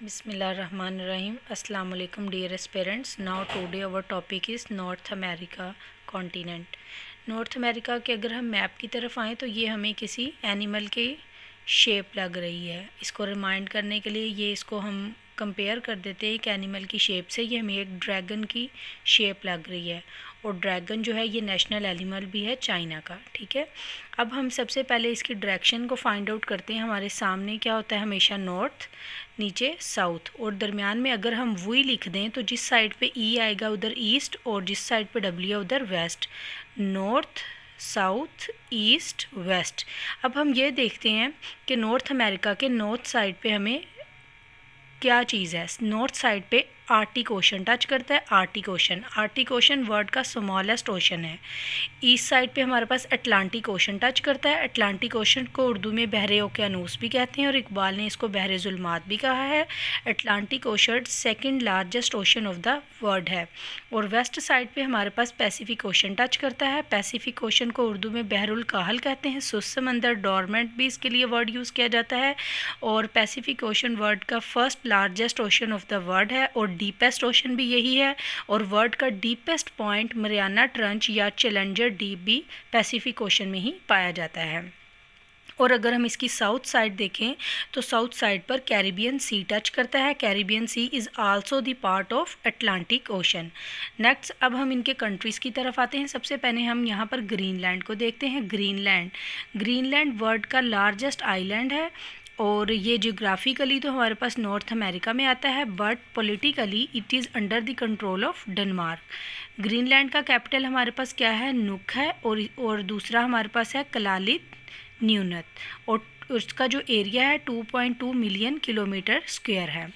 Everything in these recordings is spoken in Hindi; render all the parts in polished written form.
Bismillahirrahmanirrahim. Assalamu alaikum dearest parents. Now today our topic is North America continent. North America के अगर हम मैप की तरफ आएँ तो ये हमें किसी एनिमल की शेप लग रही है। इसको रिमाइंड करने के लिए ये इसको हम कंपेयर कर देते हैं एक एनिमल की शेप से। ये हमें एक ड्रैगन की शेप लग रही है और ड्रैगन जो है ये नेशनल एनिमल भी है चाइना का। ठीक है, अब हम सबसे पहले इसकी डायरेक्शन को फाइंड आउट करते हैं। हमारे सामने क्या होता है, हमेशा नॉर्थ, नीचे साउथ, और दरमियान में अगर हम वी लिख दें तो जिस साइड पे ई आएगा उधर ईस्ट और जिस साइड पे डब्ल्यू है उधर west. North, south, east, west. अब हम ये देखते हैं कि नॉर्थ अमेरिका के नॉर्थ साइड पे हमें क्या चीज़ है। नॉर्थ साइड पे आर्टिक ओशन टच करता है। आर्टिक ओशन वर्ल्ड का स्मॉलेस्ट ओशन है। ईस्ट साइड पे हमारे पास अटलांटिक ओशन टच करता है। अटलांटिक ओशन को उर्दू में बहरे ओकेानूस भी कहते हैं और इकबाल ने इसको बहरे जुल्मात भी कहा है। Atlantic ocean second largest ocean of the world है। और वेस्ट साइड पे हमारे पास पैसिफिक ओशन टच करता है। पैसिफिक ओशन को उर्दू में बहरुल काहल कहते हैं। सुस्त समंदर, डोरमेंट भी इसके लिए वर्ड यूज़ किया जाता है। और पैसिफिक ओशन वर्ल्ड का first largest ocean of the world है और डीपेस्ट ओशन भी यही है। और वर्ल्ड का डीपेस्ट पॉइंट मरियाना ट्रंच या चैलेंजर डीप भी पैसिफिक ओशन में ही पाया जाता है। और अगर हम इसकी साउथ साइड देखें तो साउथ साइड पर कैरिबियन सी टच करता है। Caribbean sea is also the part of Atlantic ocean. Next अब हम इनके कंट्रीज़ की तरफ आते हैं। सबसे पहले हम यहाँ पर ग्रीनलैंड को देखते हैं। ग्रीनलैंड वर्ल्ड का लार्जेस्ट आइलैंड है और ये जियोग्राफिकली तो हमारे पास नॉर्थ अमेरिका में आता है but politically it is under the control of Denmark. Greenland का कैपिटल हमारे पास क्या है, नुक है। और दूसरा हमारे पास है कलालित न्यूनत और उसका जो एरिया है 2.2 मिलियन किलोमीटर स्क्वायर है।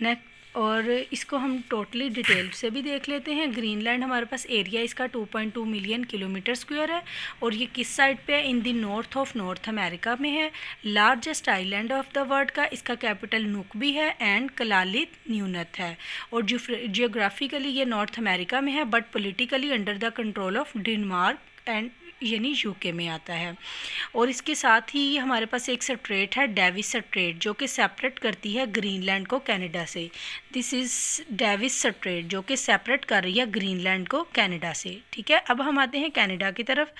नेक्स्ट और इसको हम टोटली डिटेल से भी देख लेते हैं। ग्रीनलैंड हमारे पास एरिया इसका 2.2 मिलियन किलोमीटर स्क्वायर है और ये किस साइड पे है, in the north of North America में है। Largest island of the world का इसका कैपिटल नुक भी है एंड कलालित न्यूनत है। और जियोग्राफिकली ये नॉर्थ अमेरिका में है but politically under the control of Denmark and यानी यूके में आता है। और इसके साथ ही हमारे पास एक स्ट्रेट है, डेविस स्ट्रेट, जो कि सेपरेट करती है ग्रीनलैंड को कनाडा से। दिस इज़ डेविस स्ट्रेट जो कि सेपरेट कर रही है ग्रीनलैंड को कनाडा से। ठीक है, अब हम आते हैं कनाडा की तरफ।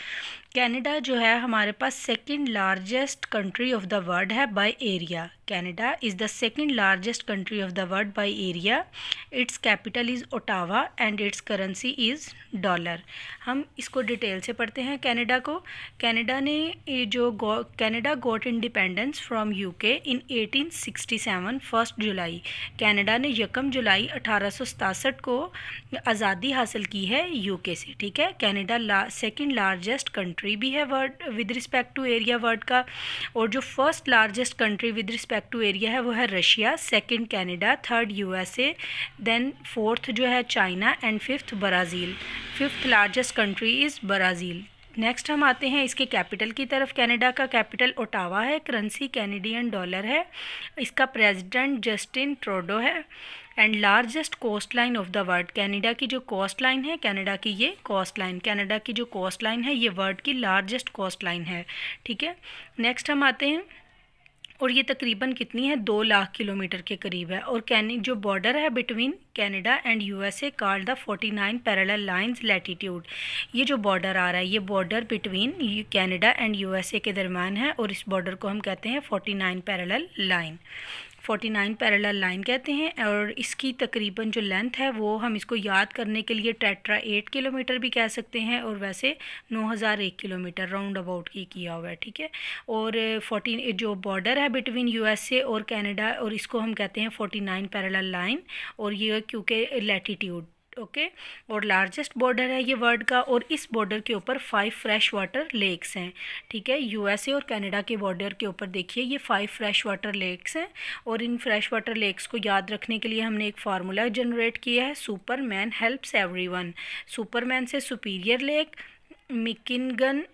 कनाडा जो है हमारे पास second largest country of the world है by area. Canada is the second largest country of the world by area. Its capital is Ottawa and its currency is dollar. हम इसको डिटेल से पढ़ते हैं कनाडा को। Canada got independence from UK in 1867 1 July. Canada ने 1 जुलाई 1867 को आज़ादी हासिल की है यूके से। ठीक है, कनाडा सेकंड लार्जेस्ट कंट्री भी है world with respect to area world का। और जो first largest country with respect to area है वो है Russia, second Canada, third USA, then fourth जो है China and fifth Brazil. Fifth largest country is Brazil. Next हम आते हैं इसके कैपिटल की तरफ। कनाडा का कैपिटल ओटावा है, करेंसी कैनेडियन डॉलर है, इसका प्रेसिडेंट जस्टिन ट्रूडो है and largest coast line of the world. Canada की जो कोस्ट लाइन है, कनाडा की जो कोस्ट लाइन है ये वर्ल्ड की लार्जेस्ट कोस्ट लाइन है। ठीक है, नेक्स्ट हम आते हैं और ये तकरीबन कितनी है, 2 लाख किलोमीटर के करीब है। और जो बॉर्डर है between Canada and USA called the 49 parallel lines latitude. ये जो बॉर्डर आ रहा है ये border between Canada and USA के दरम्यान है और इस बॉर्डर को हम कहते हैं 49 पैरेलल लाइन कहते हैं। और इसकी तकरीबन जो लेंथ है वो हम इसको याद करने के लिए टेट्रा 8 किलोमीटर भी कह सकते हैं और वैसे 9001 किलोमीटर राउंड अबाउट की किया हुआ है। ठीक है, और 14 जो बॉर्डर है बिटवीन यूएसए और कनाडा और इसको हम कहते हैं 49 पैरेलल लाइन और ये क्योंकि लैटिट्यूड। ओके, और लार्जेस्ट बॉर्डर है ये वर्ल्ड का और इस बॉर्डर के ऊपर 5 फ्रेश वाटर लेक्स हैं। ठीक है, यूएसए और कनाडा के बॉर्डर के ऊपर देखिए ये 5 फ्रेश वाटर लेक्स हैं और इन फ्रेश वाटर लेक्स को याद रखने के लिए हमने एक फार्मूला जनरेट किया है, सुपरमैन हेल्प्स एवरीवन। सुपरमैन से Superior lake, Michigan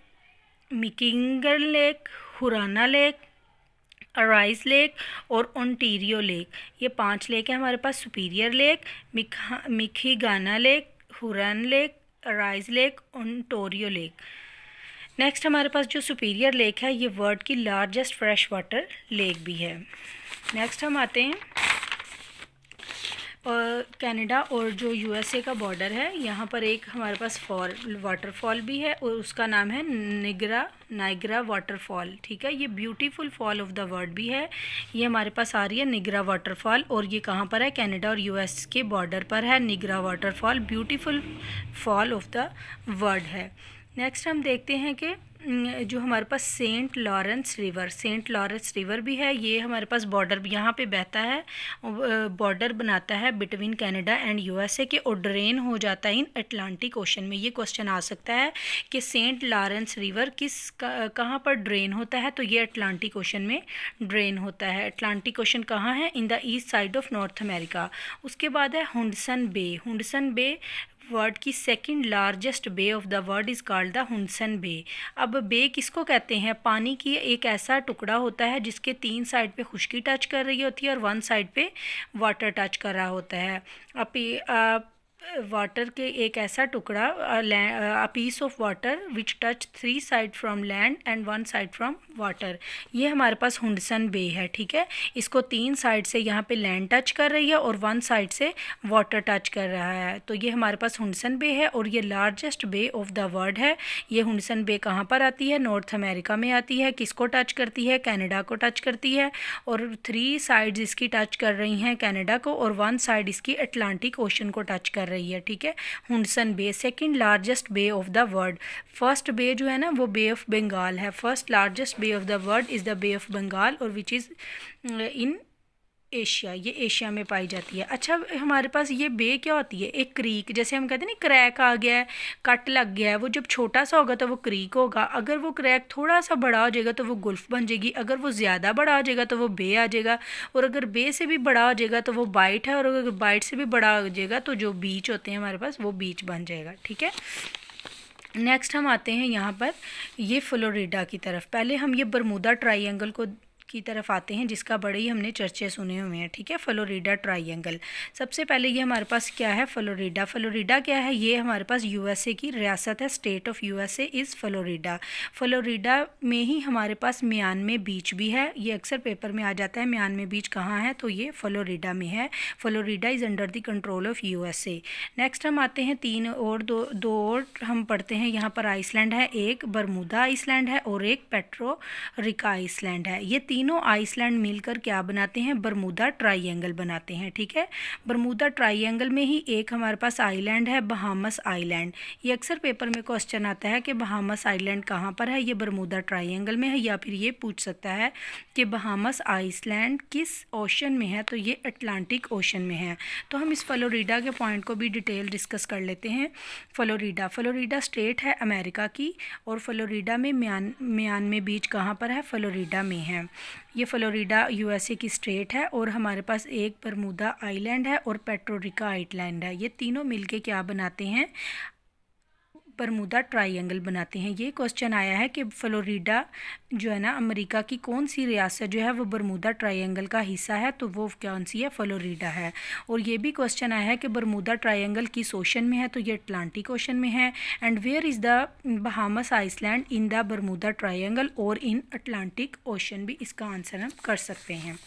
lake, Huron lake, Erie lake और ओंटारियो लेक, ये 5 लेक हैं हमारे पास। Superior lake, Michigan lake, Huron lake, Erie lake, Ontario lake. Next हमारे पास जो सुपीरियर लेक है ये वर्ल्ड की लार्जेस्ट फ्रेश वाटर लेक भी है। नेक्स्ट हम आते हैं कनाडा और जो यूएसए का बॉर्डर है, यहाँ पर एक हमारे पास वाटरफॉल भी है और उसका नाम है नाइग्रा वाटरफॉल। ठीक है, ये beautiful fall of the world भी है। ये हमारे पास आ रही है निगरा वाटरफॉल, और ये कहाँ पर है? कनाडा और यूएस के बॉर्डर पर है Niagara waterfall. Beautiful fall of the world है। नेक्स्ट हम देखते हैं कि जो हमारे पास सेंट लॉरेंस रिवर भी है। ये हमारे पास बॉर्डर यहाँ पे बहता है, बॉर्डर बनाता है बिटवीन कनाडा एंड यूएसए के, और ड्रेन हो जाता है इन अटलांटिक ओशन में। ये क्वेश्चन आ सकता है कि सेंट लॉरेंस रिवर कहाँ पर ड्रेन होता है? तो ये अटलांटिक ओशन में ड्रेन होता है। अटलांटिक ओशन कहाँ है? In the east side of North America. उसके बाद है हुडसन बे वर्ल्ड की second largest bay of the world is called the Hudson Bay. अब बे किसको कहते हैं? पानी की एक ऐसा टुकड़ा होता है जिसके 3 साइड पे खुश्की टच कर रही होती है और 1 साइड पे वाटर टच कर रहा होता है। वाटर के एक ऐसा टुकड़ा, a piece of water which touch 3 side from land and 1 side from water. ये हमारे पास हुडसन बे है। ठीक है, इसको 3 साइड से यहाँ पे लैंड टच कर रही है और 1 साइड से वाटर टच कर रहा है। तो ये हमारे पास हुडसन बे है और ये largest bay of the world है। ये हुडसन बे कहाँ पर आती है? नॉर्थ अमेरिका में आती है। किसको टच करती है? कनाडा को टच करती है, और 3 साइड्स इसकी टच कर रही हैं कनाडा को, और 1 साइड इसकी अटलांटिक ओशन को टच कर रही है। ठीक है, Hudson Bay second largest bay of the world. First bay जो है ना वो बे ऑफ बंगाल है। First largest bay of the world is the bay of Bengal, और विच इज़ इन एशिया। ये एशिया में पाई जाती है। अच्छा, हमारे पास ये बे क्या होती है? एक क्रीक, जैसे हम कहते हैं ना क्रैक आ गया है, कट लग गया है, वो जब छोटा सा होगा तो वो क्रीक होगा। अगर वो क्रैक थोड़ा सा बड़ा हो जाएगा तो वो गुल्फ बन जाएगी। अगर वो ज़्यादा बड़ा हो जाएगा तो वो बे आ जाएगा, और अगर बे से भी बड़ा हो जाएगा तो वो बाइट है, और अगर बाइट से भी बड़ा हो जाएगा तो जो बीच होते हैं हमारे पास वो बीच बन जाएगा। ठीक है, नेक्स्ट हम आते हैं यहाँ पर ये फ्लोरिडा की तरफ। पहले हम ये बरमूदा ट्राइंगल की तरफ आते हैं, जिसका बड़े ही हमने चर्चे सुने हुए हैं। ठीक है, फ्लोरिडा ट्राइंगल। सबसे पहले ये हमारे पास क्या है? फ्लोरिडा क्या है? ये हमारे पास यूएसए की रियासत है। State of USA is Florida में ही हमारे पास म्यानमे बीच भी है। ये अक्सर पेपर में आ जाता है, म्यानमे बीच कहाँ है? तो ये फ्लोरिडा में है। Florida is under the control of USA. Next हम आते हैं दो और हम पढ़ते हैं। यहाँ पर आइसलैंड है, एक बरमूदा आइसलैंड है और एक पेट्रोरिका आइसलैंड है। ये तीनों आइसलैंड मिलकर क्या बनाते हैं? बरमूदा ट्राइंगल बनाते हैं। ठीक है, बरमूदा ट्राइंगल में ही एक हमारे पास आइलैंड है, बहामस आइलैंड। ये अक्सर पेपर में क्वेश्चन आता है कि बहामस आइलैंड कहाँ पर है? ये बरमूदा ट्राइंगल में है। या फिर ये पूछ सकता है कि बहामस आइसलैंड किस ओशन में है? तो ये अटलांटिक ओशन में है। तो हम इस फ्लोरिडा के पॉइंट को भी डिटेल डिस्कस कर लेते हैं। फ्लोरिडा स्टेट है अमेरिका की, और फ्लोरिडा में म्यानमे बीच कहाँ पर है? फ्लोरिडा में है। ये फ्लोरिडा यूएसए की स्टेट है, और हमारे पास एक बरमूदा आइलैंड है और पेट्रोरिका आइलैंड है। ये तीनों मिलके क्या बनाते हैं? बरमूदा ट्राइंगल बनाते हैं। ये क्वेश्चन आया है कि फ्लोरिडा जो है ना अमेरिका की कौन सी रियासत जो है वो बरमूदा ट्राइंगल का हिस्सा है? तो वो कौन सी है? फ्लोरिडा है। और ये भी क्वेश्चन आया है कि बरमूदा ट्राइंगल किस ओशन में है? तो ये अटलांटिक ओशन में है। And where is the Bahamas island? In the Bermuda triangle और इन अटलांटिक ओशन भी इसका आंसर हम कर सकते हैं।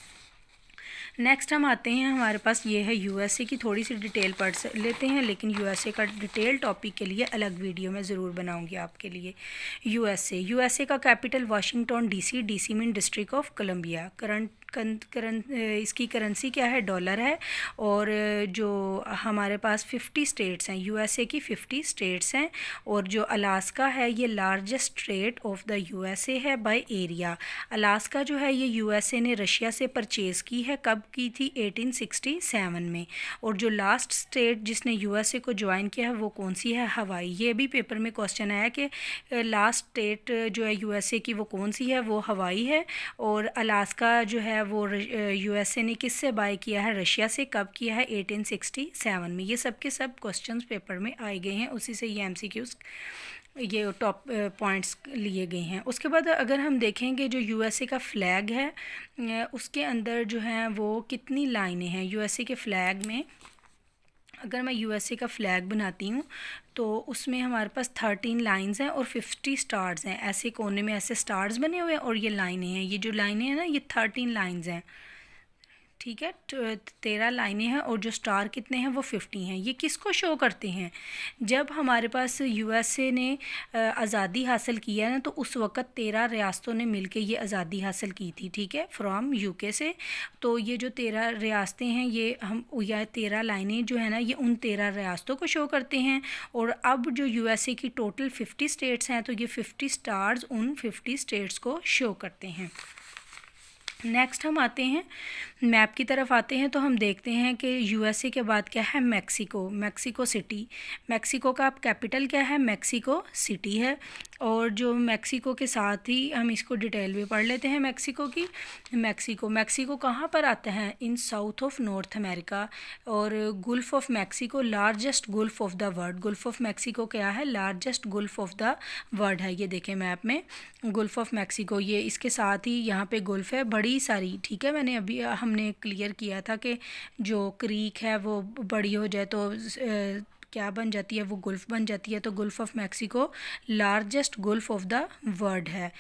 नेक्स्ट हम आते हैं, हमारे पास ये है यूएसए की। थोड़ी सी डिटेल पढ़ लेते हैं, लेकिन यूएसए का डिटेल टॉपिक के लिए अलग वीडियो मैं ज़रूर बनाऊंगी आपके लिए। यूएसए का capital Washington DC mean district of Columbia. इसकी करेंसी क्या है? डॉलर है। और जो हमारे पास 50 स्टेट्स हैं, यूएसए की 50 स्टेट्स हैं, और जो अलास्का है ये largest state of the USA है बाय एरिया। अलास्का जो है ये यूएसए ने रशिया से परचेज़ की है। कब की थी? 1867 में। और जो लास्ट स्टेट जिसने यूएसए को ज्वाइन किया है वो कौन सी है? हवाई। ये भी पेपर में क्वेश्चन आया कि लास्ट स्टेट जो है यूएसए की वो कौन सी है? वो हवाई है। और अलास्का जो है वो यूएसए ने किससे बाय किया है? रशिया से। कब किया है? 1867 में। ये सब के सब क्वेश्चंस पेपर में आए गए हैं, उसी से ये एमसीक्यूज़ ये टॉप पॉइंट्स लिए गए हैं। उसके बाद अगर हम देखेंगे जो यूएसए का फ्लैग है उसके अंदर जो है वो कितनी लाइनें हैं यूएसए के फ्लैग में? अगर मैं यूएसए का फ्लैग बनाती हूँ तो उसमें हमारे पास 13 लाइंस हैं और 50 स्टार्स हैं। ऐसे कोने में ऐसे स्टार्स बने हुए हैं और ये लाइनें हैं। ये जो लाइनें हैं ना ये 13 लाइंस हैं। ठीक है, 13 लाइनें हैं और जो स्टार कितने हैं वो 50 हैं। ये किसको शो करते हैं? जब हमारे पास यूएसए ने आज़ादी हासिल किया ना, तो उस वक़्त 13 रियासतों ने मिलके ये आज़ादी हासिल की थी, ठीक है, फ्रॉम यूके से। तो ये जो 13 रियासतें हैं, ये हम या 13 लाइनें जो है ना, ये उन 13 रियासतों को शो करते हैं। और अब जो यूएसए की टोटल 50 स्टेट्स हैं, तो ये 50 स्टार्स उन 50 स्टेट्स को शो करते हैं। नेक्स्ट हम आते हैं मैप की तरफ आते हैं, तो हम देखते हैं कि यूएसए के बाद क्या है, मैक्सिको, मैक्सिको सिटी। मैक्सिको का कैपिटल क्या है, मैक्सिको सिटी है। और जो मैक्सिको के साथ ही हम इसको डिटेल भी पढ़ लेते हैं मैक्सिको की। मैक्सिको कहाँ पर आता है? इन साउथ ऑफ नॉर्थ अमेरिका। और Gulf of Mexico largest Gulf of the world. Gulf of Mexico क्या है? Largest Gulf of the world है। ये देखें मैप में गुल्फ ऑफ मैक्सिको, ये इसके साथ ही यहाँ पे गुल्फ है बड़ी सारी, ठीक है। मैंने अभी हमने क्लियर किया था कि जो क्रीक है वो बड़ी हो जाए तो क्या बन जाती है, वो गुल्फ बन जाती है। तो Gulf of Mexico largest Gulf of the world है।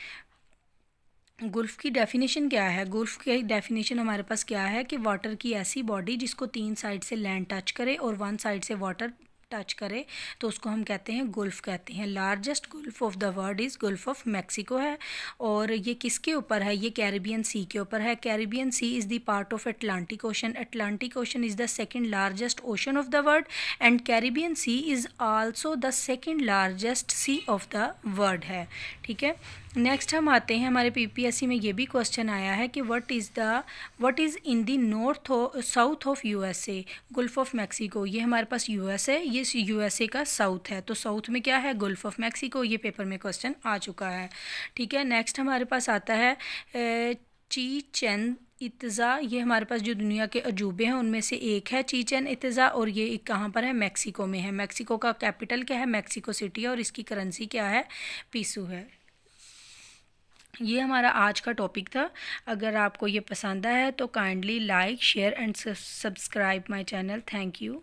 गुल्फ की डेफिनेशन क्या है? गुल्फ की डेफिनेशन हमारे पास क्या है कि वाटर की ऐसी बॉडी जिसको 3 साइड से लैंड टच करे और 1 साइड से वाटर टच करे, तो उसको हम कहते हैं गुल्फ कहते हैं। Largest Gulf of the world is Gulf of Mexico है। और ये किसके ऊपर है? ये कैरिबियन सी के ऊपर है। Caribbean sea is the part of Atlantic ocean. Atlantic ocean is the second largest ocean of the world and Caribbean sea is also the second largest sea of the world है, ठीक है। नेक्स्ट हम आते हैं, हमारे पीपीएससी में ये भी क्वेश्चन आया है कि what is in the north south of USA. Gulf of Mexico, ये हमारे पास यूएस है, ये यूएसए का साउथ है, तो साउथ में क्या है? Gulf of Mexico. ये पेपर में क्वेश्चन आ चुका है, ठीक है। नेक्स्ट हमारे पास आता है चीचेन इत्जा। ये हमारे पास जो दुनिया के अजूबे हैं उनमें से एक है चीचेन इत्जा, और ये कहाँ पर है? मैक्सिको में है। मैक्सिको का कैपिटल क्या है? मैक्सिको सिटी है। और इसकी करेंसी क्या है? पीसू है। ये हमारा आज का टॉपिक था। अगर आपको ये पसंद आया है तो kindly like, share and subscribe my channel. Thank you.